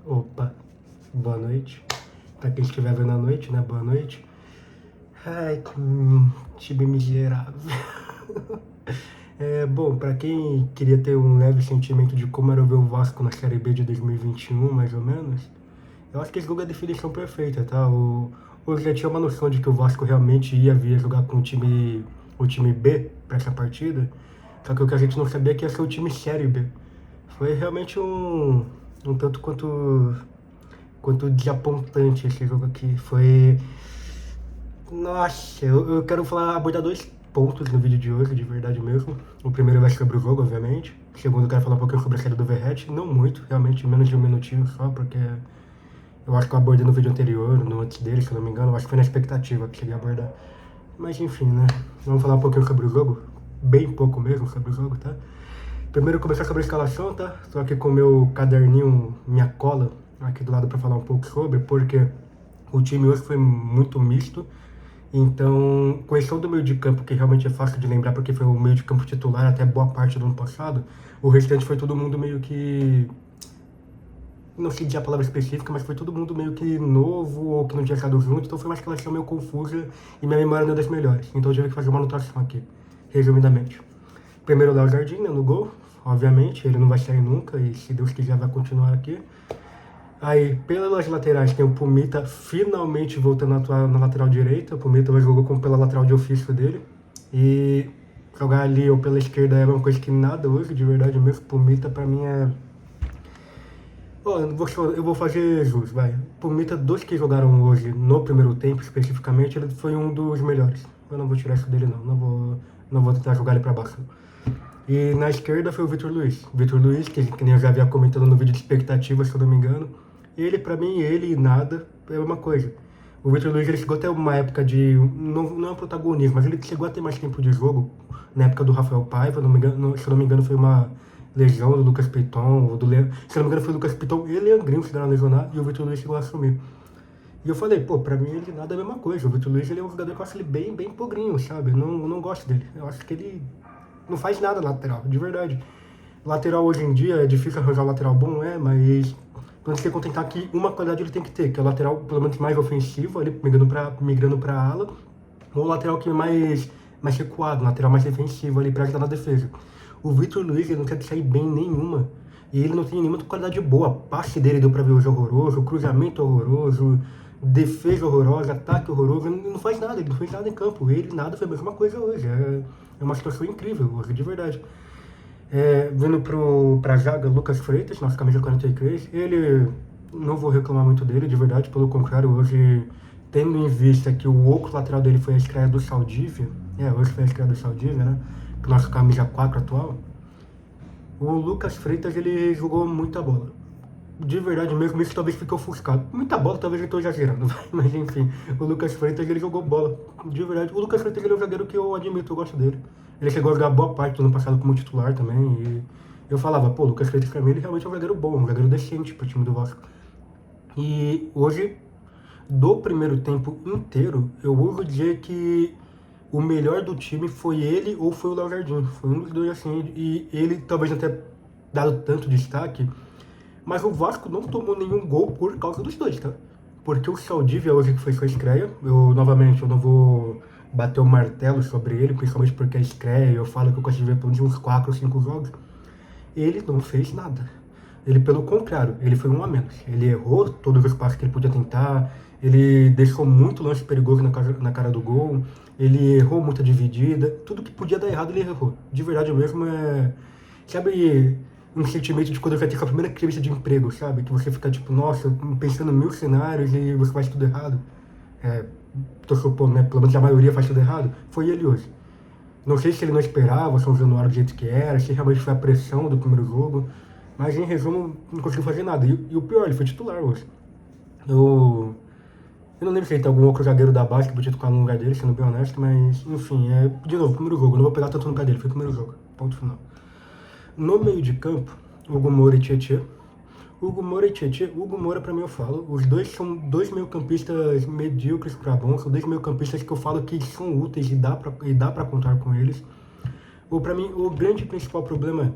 Opa, boa noite. Pra quem estiver vendo à noite, né? Boa noite. Ai, que time miserável. Bom, pra quem queria ter um leve sentimento de como era ver o Vasco na Série B de 2021, mais ou menos, eu acho que esse jogo é a definição perfeita, tá? Eu já tinha uma noção de que o Vasco realmente ia vir jogar com o time B pra essa partida, só que o que a gente não sabia é que ia ser o time Série B. Foi realmente um tanto quanto desapontante esse jogo aqui. Foi. Nossa, eu quero abordar dois pontos no vídeo de hoje, de verdade mesmo. O primeiro vai ser sobre o jogo, obviamente. O segundo, eu quero falar um pouquinho sobre a saída do Verratti. Não muito, realmente, menos de um minutinho só, porque eu acho que eu abordei no vídeo anterior, no antes dele, se eu não me engano. Eu acho que foi na expectativa que cheguei a abordar. Mas enfim, né? Vamos falar um pouquinho sobre o jogo. Bem pouco mesmo sobre o jogo, tá? Primeiro começar sobre a escalação, tá? Tô aqui com o meu caderninho, minha cola, aqui do lado para falar um pouco sobre, porque o time hoje foi muito misto. Então, com exceção do meio de campo, que realmente é fácil de lembrar porque foi o meio de campo titular até boa parte do ano passado, o restante foi todo mundo meio que. Não sei dizer a palavra específica, mas foi todo mundo meio que novo ou que não tinha estado junto, então foi uma escalação meio confusa e minha memória não é das melhores. Então eu tive que fazer uma anotação aqui, resumidamente. Primeiro, o Léo Jardim, né, no gol, obviamente, ele não vai sair nunca e se Deus quiser vai continuar aqui. Aí, pelas laterais, tem o Pumita finalmente voltando a atuar na lateral direita. O Pumita hoje jogou como pela lateral de ofício dele. E jogar ali ou pela esquerda é uma coisa que nada hoje, de verdade mesmo. Pumita pra mim é. Ó, eu vou fazer jus, vai. Pumita, dos que jogaram hoje no primeiro tempo, especificamente, ele foi um dos melhores. Eu não vou tirar isso dele, não. Não vou tentar jogar ele pra baixo. E na esquerda foi o Vitor Luiz. Vitor Luiz, que nem eu já havia comentado no vídeo de expectativas, se eu não me engano. Ele, pra mim, ele e nada é uma coisa. O Vitor Luiz, ele chegou até uma época de. Não é um protagonismo, mas ele chegou a ter mais tempo de jogo na época do Rafael Paiva. Não me engano, se eu não me engano, foi uma lesão do Lucas Piton, ou do Leandro. Se eu não me engano, foi o Lucas Piton e o Leandrinho que chegaram a lesionar, e o Vitor Luiz chegou a assumir. E eu falei, pô, pra mim ele nada é a mesma coisa. O Vitor Luiz, ele é um jogador que eu acho ele bem pogrinho, sabe? Eu não gosto dele. Eu acho que ele não faz nada na lateral, de verdade. Lateral hoje em dia é difícil arranjar um lateral bom, mas quando você contentar que uma qualidade ele tem que ter, que é o lateral pelo menos mais ofensivo, ali migrando pra ala, ou o lateral que é mais recuado, lateral mais defensivo ali pra ajudar na defesa. O Vitor Luiz, ele não quer sair bem nenhuma. E ele não tem nenhuma qualidade boa. Passe dele deu pra ver hoje horroroso, cruzamento horroroso, defesa horrorosa, ataque horroroso. Ele não faz nada, ele não fez nada em campo. Ele nada foi a mesma coisa hoje. É uma situação incrível hoje, de verdade. Vindo pra zaga, Lucas Freitas, nossa camisa 43, ele, não vou reclamar muito dele, de verdade, pelo contrário, hoje, tendo em vista que o outro lateral dele foi a estreia do Saldívia, hoje foi a estreia do Saldívia, né, nossa camisa 4 atual, o Lucas Freitas, ele jogou muita bola. De verdade mesmo, isso talvez fique ofuscado. Muita bola, talvez eu estou exagerando, mas enfim, o Lucas Freitas, ele jogou bola. De verdade, o Lucas Freitas, ele é um zagueiro que eu admito, eu gosto dele. Ele chegou a jogar boa parte do ano passado como titular também, e eu falava, pô, o Lucas Freitas pra mim, ele realmente é um zagueiro bom, um zagueiro decente pro time do Vasco. E hoje, do primeiro tempo inteiro, eu ouso dizer que o melhor do time foi ele ou foi o Léo Jardim. Foi um dos dois assim, e ele talvez não tenha dado tanto destaque, mas o Vasco não tomou nenhum gol por causa dos dois, tá? Porque o Saldívia hoje que foi sua estreia, novamente, eu não vou bater o martelo sobre ele, principalmente porque é estreia, eu falo que eu consigo ver pelo menos uns 4 ou 5 jogos. Ele não fez nada. Ele, pelo contrário, ele foi um a menos. Ele errou todos os passos que ele podia tentar, ele deixou muito lance perigoso na cara do gol, ele errou muita dividida, tudo que podia dar errado ele errou. De verdade mesmo, sabe, um sentimento de quando você tem a primeira entrevista de emprego, sabe? Que você fica tipo, nossa, pensando em mil cenários e você faz tudo errado. É, Tô supondo, né? Pelo menos a maioria faz tudo errado. Foi ele hoje. Não sei se ele não esperava São Januário do jeito que era, se realmente foi a pressão do primeiro jogo. Mas em resumo, não conseguiu fazer nada. E o pior, ele foi titular hoje. Eu não lembro se ele tem algum outro zagueiro da base que podia tocar no lugar dele, sendo bem honesto, mas enfim, de novo, primeiro jogo. Eu não vou pegar tanto no pé dele, foi o primeiro jogo. Ponto final. No meio de campo, Hugo Moura e Tietê. Hugo Moura pra mim eu falo, os dois são dois meio-campistas medíocres pra bons, são dois meio-campistas que eu falo que são úteis e dá pra contar com eles. Ou pra mim, o grande principal problema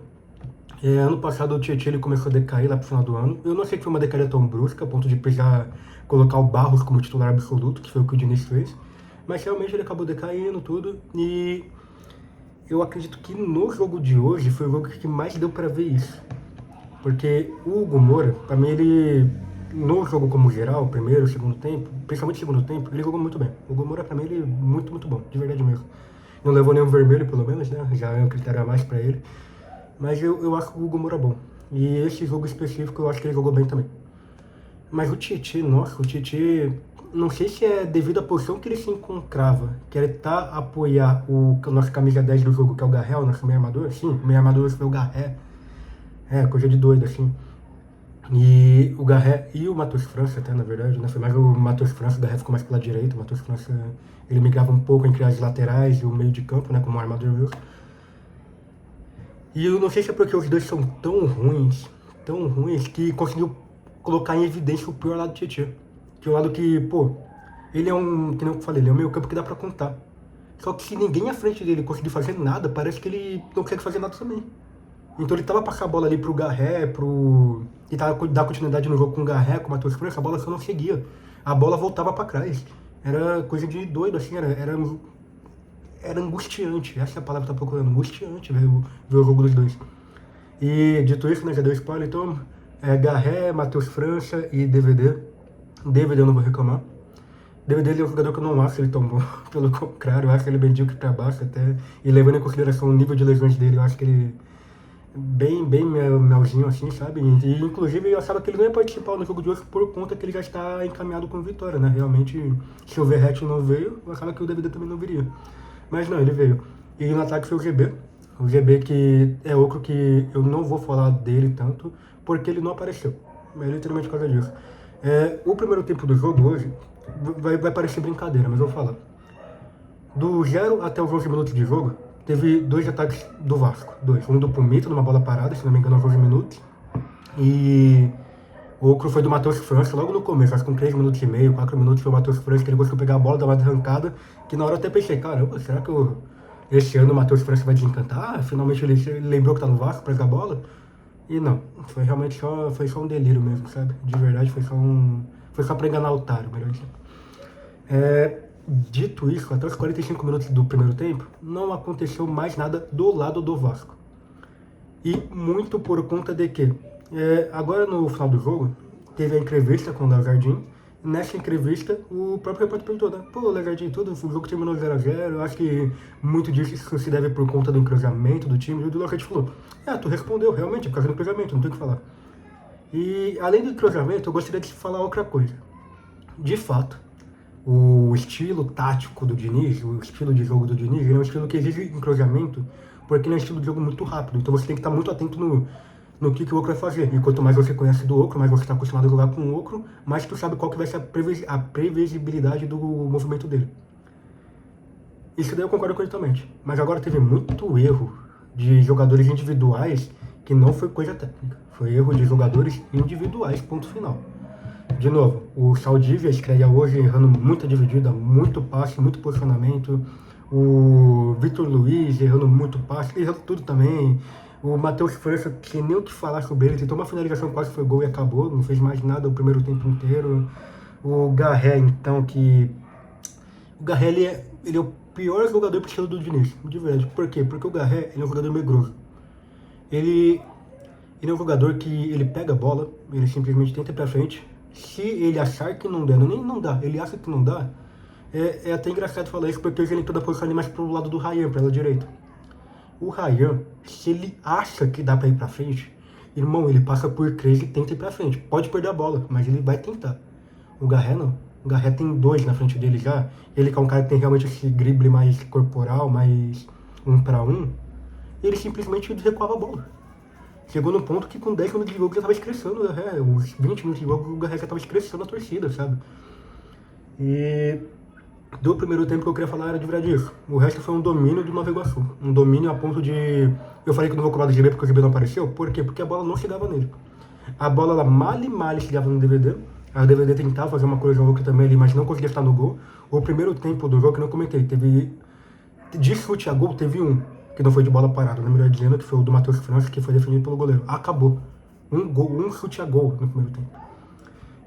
Ano passado o Tietchan ele começou a decair lá pro final do ano. Eu não sei que foi uma decaída tão brusca, a ponto de precisar colocar o Barros como titular absoluto, que foi o que o Diniz fez. Mas realmente ele acabou decaindo tudo. E eu acredito que no jogo de hoje foi o jogo que mais deu pra ver isso. Porque o Hugo Moura, pra mim, ele, no jogo como geral, primeiro, segundo tempo, principalmente segundo tempo, ele jogou muito bem. O Hugo Moura, pra mim, ele é muito, muito bom, de verdade mesmo. Não levou nenhum vermelho, pelo menos, né? Já é um critério a mais pra ele. Mas eu acho o Hugo Moura bom. E esse jogo específico, eu acho que ele jogou bem também. Mas o Tietchan, nossa, o Tietchan, não sei se é devido à posição que ele se encontrava, que ele tá apoiar o nosso camisa 10 do jogo, que é o Garré, o nosso meio armador. Sim, o meio armador foi o Garré. É, coisa de doido, assim. E o Garré e o Matheus França, até, na verdade, né? Foi mais o Matheus França, o Garré ficou mais pela direita. O Matheus França, ele migrava um pouco entre as laterais e o meio de campo, né? Como um armador mesmo. E eu não sei se é porque os dois são tão ruins, que conseguiu colocar em evidência o pior lado do Tietchan. Que é o lado que, pô, ele é um, que nem eu falei, ele é um meio campo que dá pra contar. Só que se ninguém à frente dele conseguir fazer nada, parece que ele não consegue fazer nada também. Então ele tava passando a bola ali pro Garré, e tava dar continuidade no jogo com o Garré, com o Matheus França, a bola só não seguia. A bola voltava pra trás. Era coisa de doido, assim, era angustiante. Essa é a palavra que eu tô procurando, angustiante ver o jogo dos dois. E dito isso, né, já deu spoiler, então, Garré, Matheus França e DVD. DVD eu não vou reclamar. DVD ele é um jogador que eu não acho ele tão bom, pelo contrário, eu acho ele medíocre pra baixo até. E levando em consideração o nível de lesões dele, eu acho que ele bem melzinho assim, sabe? E inclusive eu achava que ele não ia participar no jogo de hoje por conta que ele já está encaminhado com vitória, né? Realmente, se o Verratti não veio, eu achava que o DVD também não viria. Mas não, ele veio. E no ataque foi o GB. O GB que é outro que eu não vou falar dele tanto, porque ele não apareceu. É literalmente por causa disso. O primeiro tempo do jogo hoje vai parecer brincadeira, mas eu vou falar. Do 0 até os 11 minutos de jogo, teve dois ataques do Vasco. Dois. Um do Pumito, numa bola parada, se não me engano, aos 11 minutos. E o outro foi do Matheus França, logo no começo, acho que com 3 minutos e meio, 4 minutos, foi o Matheus França, que ele conseguiu pegar a bola, dar uma arrancada, que na hora eu até pensei, caramba, será que esse ano o Matheus França vai desencantar? Finalmente ele lembrou que tá no Vasco pra jogar a bola? E não, foi realmente só um delírio mesmo, sabe? De verdade, foi só pra enganar o otário, melhor dizendo. Dito isso, até os 45 minutos do primeiro tempo, não aconteceu mais nada do lado do Vasco. E muito por conta de que, agora no final do jogo, teve a entrevista com o Léo Jardim. Nessa entrevista, o próprio repórter perguntou, né? Pô, Léo Jardim, o jogo terminou 0x0, eu acho que muito disso se deve por conta do entrosamento do time. E o Léo Jardim falou, tu respondeu, realmente, por causa do entrosamento, não tem o que falar. E além do entrosamento, eu gostaria de falar outra coisa. De fato, o estilo tático do Diniz, o estilo de jogo do Diniz, ele é um estilo que exige entrosamento, porque ele é um estilo de jogo muito rápido. Então você tem que estar muito atento no que o outro vai fazer. E quanto mais você conhece do outro, mais você está acostumado a jogar com o outro, mais tu sabe qual que vai ser a previsibilidade do movimento dele. Isso daí eu concordo completamente. Mas agora teve muito erro de jogadores individuais que não foi coisa técnica. Foi erro de jogadores individuais, ponto final. De novo, o Saldívia estreia hoje errando muita dividida, muito passe, muito posicionamento. O Vitor Luiz errando muito passe, errando tudo também. O Matheus França, sem nem o que falar sobre ele, tentou uma finalização, quase foi gol e acabou, não fez mais nada o primeiro tempo inteiro. O Garré, então, que... O Garré, ele é o pior jogador pro estilo do Diniz, de verdade. Por quê? Porque o Garré, ele é um jogador medroso. Ele é um jogador que ele pega a bola, ele simplesmente tenta ir pra frente. Se ele achar que não der, nem não dá, ele acha que não dá, é até engraçado falar isso, porque ele toda a posição ali mais pro lado do Ryan, pela direita. O Ryan, se ele acha que dá pra ir pra frente, irmão, ele passa por 3 e tenta ir pra frente. Pode perder a bola, mas ele vai tentar. O Garré não. O Garré tem 2 na frente dele já. Ele que é um cara que tem realmente esse drible mais corporal, mais 1 para 1. Ele simplesmente recuava a bola. Chegou no ponto que com 10 minutos de jogo já tava estressando o Garré. Os 20 minutos de jogo o Garré já tava estressando a torcida, sabe? E do primeiro tempo que eu queria falar era de verdade isso. O resto foi um domínio do Nova Iguaçu. Um domínio a ponto de... Eu falei que não vou cobrar do GB porque o GB não apareceu. Por quê? Porque a bola não chegava nele. A bola, ela mal chegava no DVD. A DVD tentava fazer uma coisa ou outra também ali, mas não conseguia estar no gol. O primeiro tempo do jogo, que eu não comentei, teve... De chute a gol, teve um. que não foi de bola parada, né, melhor dizendo, que foi o do Matheus França, que foi defendido pelo goleiro. Acabou. Um chute a gol no primeiro tempo.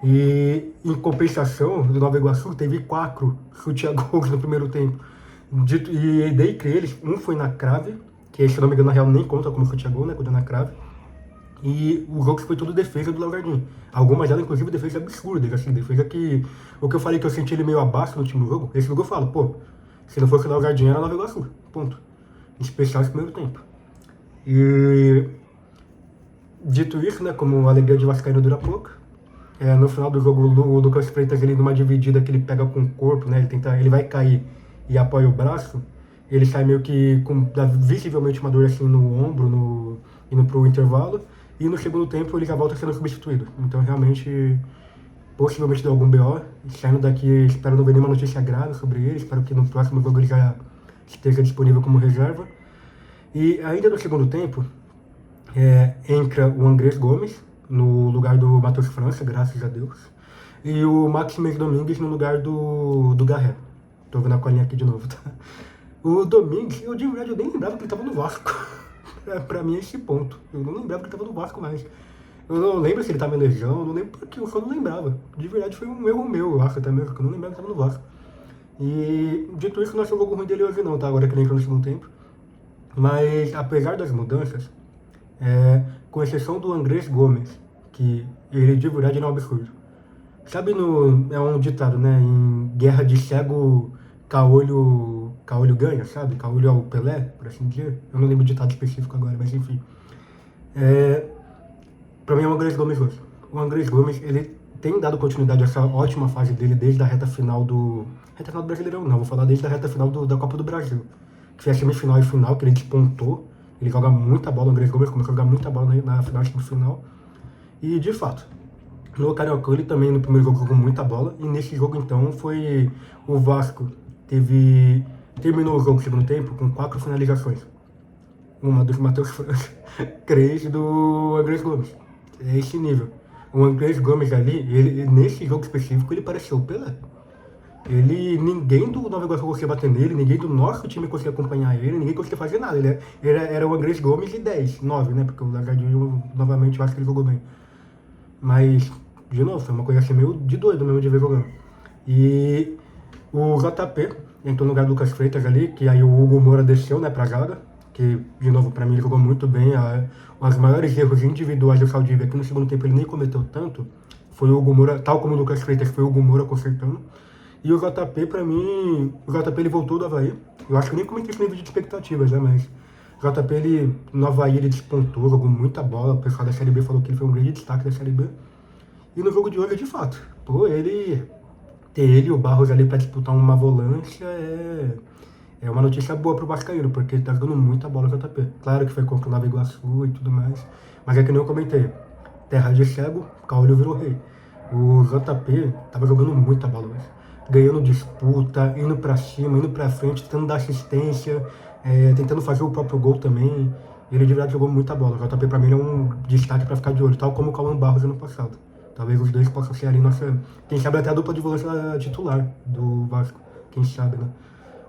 E, em compensação, do Nova Iguaçu teve 4 chute a gols no primeiro tempo. E dentre eles, um foi na Crave, que se não me engano, na real nem conta como chute a gol, né, quando é na Crave. E o jogo foi tudo defesa do Léo Jardim. Algumas delas, inclusive, defesa absurdas, assim, defesa que... O que eu falei que eu senti ele meio abaixo no último jogo, esse jogo eu falo, pô, se não fosse o Léo Jardim, era Nova Iguaçu, ponto. Em especial esse primeiro tempo. E... Dito isso, né, como a alegria de Vascaíno dura pouco, no final do jogo, o Lucas Freitas, ele numa dividida que ele pega com o corpo, né, ele vai cair e apoia o braço, ele sai meio que com visivelmente uma dor assim no ombro, indo pro intervalo, e no segundo tempo ele já volta sendo substituído. Então realmente, possivelmente deu algum BO, saindo daqui, espero não ver nenhuma notícia grave sobre ele, espero que no próximo jogo ele já esteja disponível como reserva. E ainda no segundo tempo, entra o Andrés Gomes, no lugar do Matheus França, graças a Deus. E o Maximus Domingues no lugar do Garré. Tô vendo a colinha aqui de novo, tá? O Domingues, eu de verdade eu nem lembrava que ele tava no Vasco. Pra mim é esse ponto. Eu não lembrava que ele tava no Vasco mais. Eu não lembro se ele tava em lesão, eu não lembro porque eu só não lembrava. De verdade foi um erro meu, eu acho até mesmo, que eu não lembrava que ele tava no Vasco. E dito isso, não achei o jogo ruim dele hoje não, tá? Agora que ele entrou no segundo tempo. Mas apesar das mudanças, com exceção do Andrés Gomes, que ele de verdade não é um absurdo. Sabe, é um ditado, né? Em guerra de cego, caolho ganha, sabe? Caolho é o Pelé, por assim dizer. Eu não lembro o ditado específico agora, mas enfim. Pra mim é o Andrés Gomes hoje. O Andrés Gomes, ele tem dado continuidade a essa ótima fase dele desde a reta final do... Reta final do Brasileirão não, vou falar desde a reta final da Copa do Brasil. Que foi a semifinal e final, que ele despontou. Ele joga muita bola, o Andrés Gomes começou a jogar muita bola na final e semifinal. E, de fato, no Carioca ele também no primeiro jogo jogou muita bola. E nesse jogo, então, foi o Vasco. Terminou o jogo no segundo tempo com 4 finalizações. Uma do Matheus França, 3 do Andrés Gomes. É esse nível. O Andrés Gomes ali, nesse jogo específico, ele pareceu o Pelé. Ninguém do Nova Iguaçu conseguia bater nele, ninguém do nosso time conseguia acompanhar ele, ninguém conseguia fazer nada. Ele era o Andrés Gomes e 10, 9, né? Porque o Lagardinho, novamente, eu acho que ele jogou bem. Mas, de novo, foi uma coisa assim meio de doido mesmo de ver jogando. E o JP entrou no lugar do Lucas Freitas ali, que aí o Hugo Moura desceu, né, pra zaga. Que, de novo, pra mim ele jogou muito bem. Os maiores erros individuais do Saldívia, que no segundo tempo ele nem cometeu tanto, foi o Hugo Moura, tal como o Lucas Freitas, foi o Hugo Moura consertando. E o JP, pra mim, o JP ele voltou do Avaí. Eu acho que eu nem comentei esse nível de expectativas, né, mas o JP, no Avaí, ele despontou, jogou muita bola. O pessoal da Série B falou que ele foi um grande destaque da Série B. E no jogo de hoje, de fato, pô, ter ele e o Barros ali pra disputar uma volância é uma notícia boa pro Vascaíno, porque ele tá jogando muita bola o JP. Claro que foi contra o Nova Iguaçu e tudo mais, mas é que nem eu comentei, terra de cego, Caolho virou rei. O JP tava jogando muita bola hoje, ganhando disputa, indo pra cima, indo pra frente, tentando dar assistência, tentando fazer o próprio gol também. Ele de verdade jogou muita bola. O JP pra mim é um destaque pra ficar de olho, tal como o Cauã Barros ano passado. Talvez os dois possam ser ali nossa, quem sabe até a dupla de volância titular do Vasco, quem sabe, né?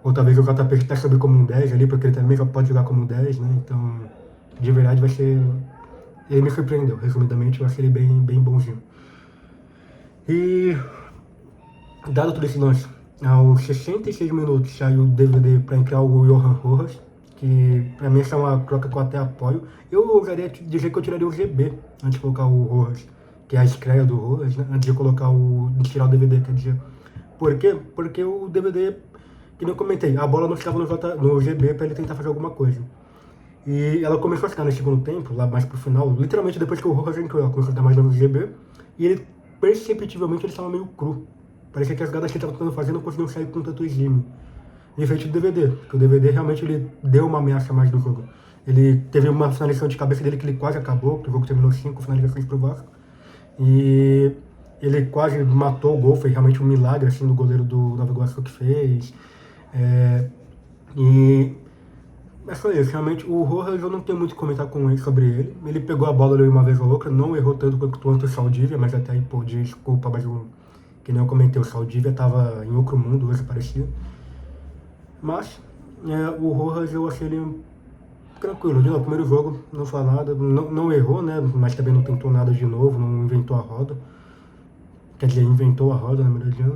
Ou talvez o JP até subir como um 10 ali, porque ele também já pode jogar como um 10, né? Então, de verdade vai ser... Ele me surpreendeu, resumidamente, eu achei ele bem bonzinho. E, dado todo esse lance, aos 66 minutos saiu o DVD para entrar o Johan Rojas, que pra mim essa é uma troca que eu até apoio. Eu ousaria dizer que eu tiraria o GB antes de colocar o Rojas, que é a estreia do Rojas, né? Antes de tirar o DVD, quer dizer. Por quê? Porque o DVD, que nem eu comentei, a bola não ficava no GB para ele tentar fazer alguma coisa. E ela começou a ficar no segundo tempo, lá mais pro final, literalmente depois que o Rojas entrou, ela começou a ficar mais no GB, e ele, perceptivelmente, ele estava meio cru. Parecia que as jogadas que ele estava tentando fazer não conseguiam sair com tanto exímio. Diferente do DVD, porque o DVD realmente ele deu uma ameaça mais do jogo. Ele teve uma finalização de cabeça dele que ele quase acabou, porque o jogo terminou 5 finalizações pro Vasco. E ele quase matou o gol, foi realmente um milagre assim, do goleiro do Nova Iguaçu que fez. Mas foi isso, realmente o Rojas eu não tenho muito o que comentar sobre ele. Ele pegou a bola ali uma vez ou outra, não errou tanto quanto o Saldívia, mas até aí, pô, desculpa, mas que nem eu comentei, o Saldívia tava em outro mundo hoje, parecia. Mas o Rojas eu achei ele tranquilo, de novo, primeiro jogo, não falou nada, não errou, né? Mas também não tentou nada de novo, não inventou a roda. Quer dizer, inventou a roda, na verdade. Né?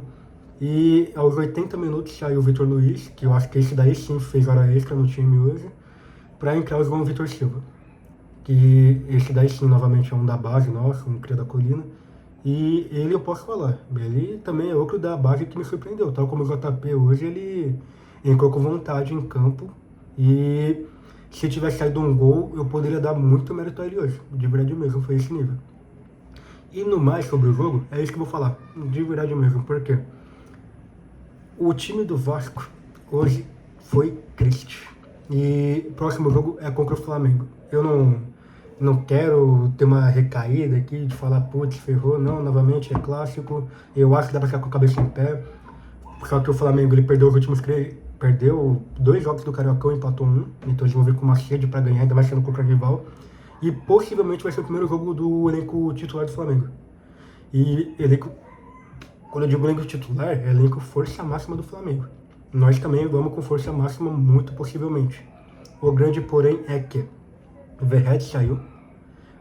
E aos 80 minutos saiu o Vitor Luiz, que eu acho que esse daí sim fez hora extra no time hoje, para entrar o João Vitor Silva. Que esse daí sim, novamente, é um da base nossa, um cria da colina. E ele eu posso falar, ele também é outro da base que me surpreendeu. Tal como o JP hoje, ele entrou com vontade em campo. E se tivesse saído um gol, eu poderia dar muito mérito a ele hoje. De verdade mesmo, foi esse nível. E no mais sobre o jogo, é isso que eu vou falar. De verdade mesmo, porque o time do Vasco hoje foi triste. E o próximo jogo é contra o Flamengo. Eu não quero ter uma recaída aqui de falar, putz, ferrou. Não, novamente é clássico. Eu acho que dá pra ficar com a cabeça em pé. Só que o Flamengo ele perdeu os últimos três. Perdeu 2 jogos do Cariocão e empatou 1. Então eles vão vir com uma sede pra ganhar, ainda mais sendo contra o rival. E possivelmente vai ser o primeiro jogo do elenco titular do Flamengo. E elenco, quando eu digo elenco titular, é elenco força máxima do Flamengo. Nós também vamos com força máxima, muito possivelmente. O grande porém é que Verratti saiu,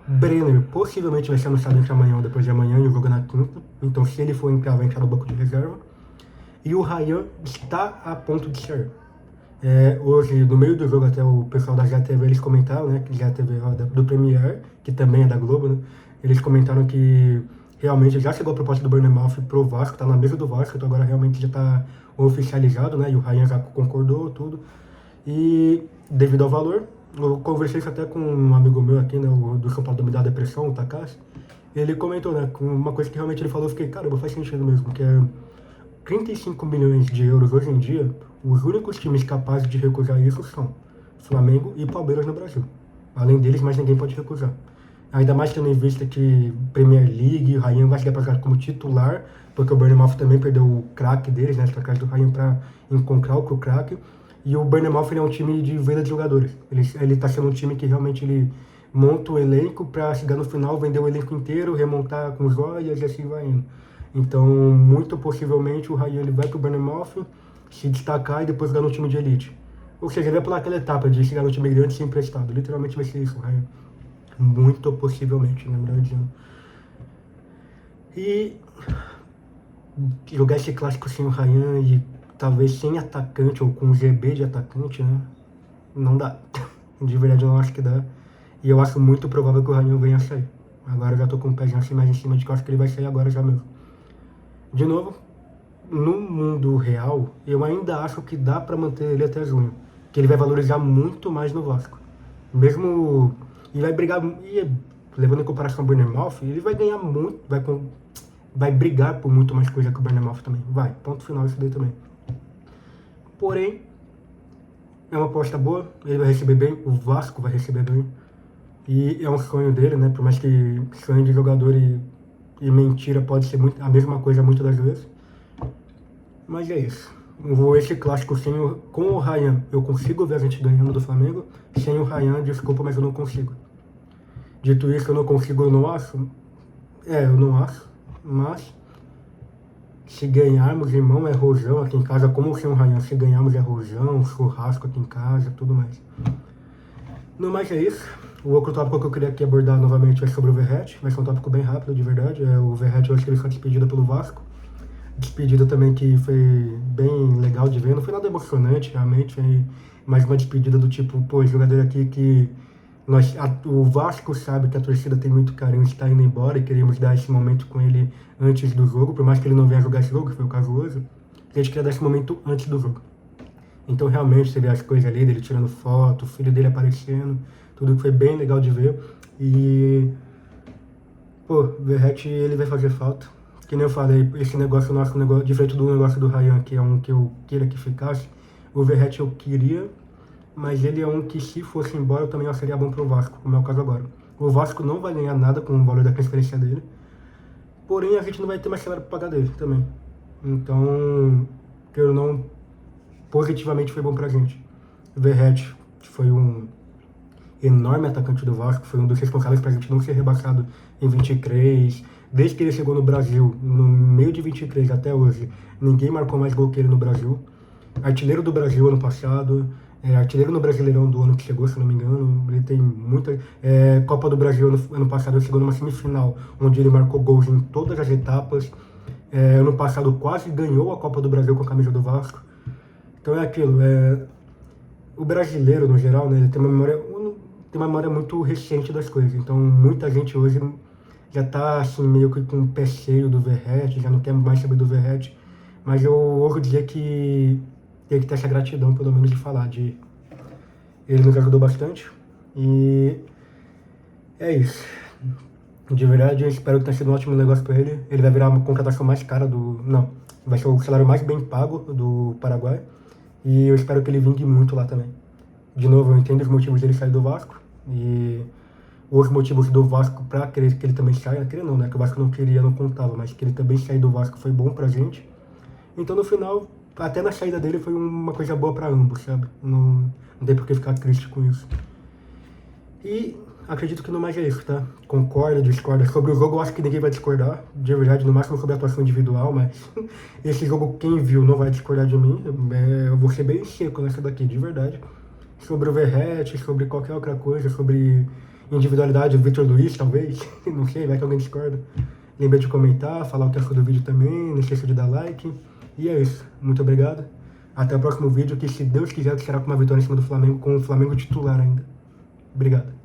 Brenner possivelmente vai ser anunciado entre amanhã ou depois de amanhã e o jogo é na quinta. Então se ele for entrar, vai entrar no banco de reserva. E o Ryan está a ponto de sair. Hoje, no meio do jogo, até o pessoal da GTV, eles comentaram, né, que GTV do Premier, que também é da Globo, né, eles comentaram que realmente já chegou a proposta do Bournemouth pro Vasco, tá na mesa do Vasco, então agora realmente já tá oficializado, né, e o Ryan já concordou, tudo. E devido ao valor, eu conversei isso até com um amigo meu aqui, né, do São Paulo do Me Dá Depressão, o Takashi, ele comentou, né, com uma coisa que realmente ele falou, eu fiquei, caramba, faz sentido mesmo, que é 35 milhões de euros hoje em dia, os únicos times capazes de recusar isso são Flamengo e Palmeiras no Brasil. Além deles, mais ninguém pode recusar. Ainda mais tendo em vista que Premier League, o Ryan vai chegar para cá como titular, porque o Bournemouth também perdeu o craque deles, né, para casa do Ryan para encontrar o craque. E o Bournemouth é um time de venda de jogadores. Ele tá sendo um time que realmente ele monta o elenco para chegar no final, vender o elenco inteiro, remontar com joias e assim vai indo. Então, muito possivelmente, o Ryan ele vai para o Bournemouth, se destacar e depois ganhar no time de elite. Ou seja, ele vai pular aquela etapa de chegar no time grande e ser emprestado. Literalmente vai ser isso, o Ryan. Muito possivelmente, na verdade. E jogar esse clássico sem o Ryan e talvez sem atacante ou com GB de atacante, né? Não dá. De verdade, eu não acho que dá. E eu acho muito provável que o Ryan venha a sair. Agora eu já tô com o pé assim mais em cima de que eu acho que ele vai sair agora já mesmo. De novo, no mundo real, eu ainda acho que dá para manter ele até junho. Que ele vai valorizar muito mais no Vasco. Mesmo... E vai brigar... E, levando em comparação ao Bournemouth, ele vai ganhar muito... Vai brigar por muito mais coisa que o Bournemouth também. Vai, ponto final isso daí também. Porém, é uma aposta boa. Ele vai receber bem, o Vasco vai receber bem. E é um sonho dele, né? Por mais que sonho de jogador e mentira pode ser muito, a mesma coisa muitas das vezes. Mas é isso. Esse clássico com o Ryan, eu consigo ver a gente ganhando do Flamengo. Sem o Ryan, desculpa, mas eu não consigo. Dito isso, eu não consigo, eu não acho. Eu não acho. Mas, se ganharmos, irmão, é rojão aqui em casa. Como sem o Ryan, se ganharmos é rojão, churrasco aqui em casa, tudo mais. No mais é isso. O outro tópico que eu queria aqui abordar novamente é sobre o Verratti. Vai ser um tópico bem rápido, de verdade. O Verratti, hoje que ele foi despedido pelo Vasco. Despedida também que foi bem legal de ver. Não foi nada emocionante, realmente. Foi mais uma despedida do tipo, pô, jogador aqui que o Vasco sabe que a torcida tem muito carinho, está indo embora e queremos dar esse momento com ele antes do jogo. Por mais que ele não venha jogar esse jogo, que foi o caso hoje, a gente queria dar esse momento antes do jogo. Então, realmente, você vê as coisas ali, dele tirando foto, o filho dele aparecendo, tudo que foi bem legal de ver. E, pô, o Verratti, ele vai fazer falta. Que nem eu falei, esse negócio nosso, diferente do negócio do Ryan, que é um que eu queira que ficasse, o Verratti eu queria, mas ele é um que, se fosse embora, eu também acharia bom pro Vasco, como é o caso agora. O Vasco não vai ganhar nada com o valor da transferência dele, porém a gente não vai ter mais salário pra pagar dele também. Então, eu não... positivamente foi bom pra gente. O Verratti foi um enorme atacante do Vasco, foi um dos responsáveis pra gente não ser rebaixado em 23. Desde que ele chegou no Brasil, no meio de 23 até hoje, ninguém marcou mais gol que ele no Brasil. Artilheiro do Brasil ano passado, artilheiro no Brasileirão do ano que chegou, se não me engano. Ele tem muita. Copa do Brasil ano passado ele chegou numa semifinal, onde ele marcou gols em todas as etapas. Ano passado quase ganhou a Copa do Brasil com a camisa do Vasco. Então é aquilo. O brasileiro, no geral, né, ele tem uma memória muito recente das coisas. Então muita gente hoje já tá assim, meio que com o pé cheio do Verratti, já não quer mais saber do Verratti. Mas eu ouso dizer que tem que ter essa gratidão, pelo menos, de falar de ele nos ajudou bastante. E é isso. De verdade, eu espero que tenha sido um ótimo negócio para ele. Ele vai virar uma contratação mais cara do... Não, vai ser o salário mais bem pago do Paraguai. E eu espero que ele vingue muito lá também. De novo, eu entendo os motivos dele sair do Vasco. E os motivos do Vasco para querer que ele também saia. Querer não, né? Que o Vasco não queria, não contava. Mas que ele também sair do Vasco foi bom pra gente. Então, no final, até na saída dele foi uma coisa boa para ambos, sabe? Não tem por que ficar triste com isso. E acredito que no mais é isso, tá? Concorda, discorda. Sobre o jogo, eu acho que ninguém vai discordar. De verdade, no máximo sobre a atuação individual, mas esse jogo, quem viu, não vai discordar de mim. Eu vou ser bem seco nessa daqui, de verdade. Sobre o Verratti, sobre qualquer outra coisa, sobre individualidade, o Vitor Luiz, talvez. Não sei, vai que alguém discorda. Lembrei de comentar, falar o que achou do vídeo também. Não esqueça de dar like. E é isso. Muito obrigado. Até o próximo vídeo, que se Deus quiser, será com uma vitória em cima do Flamengo, com o Flamengo titular ainda. Obrigado.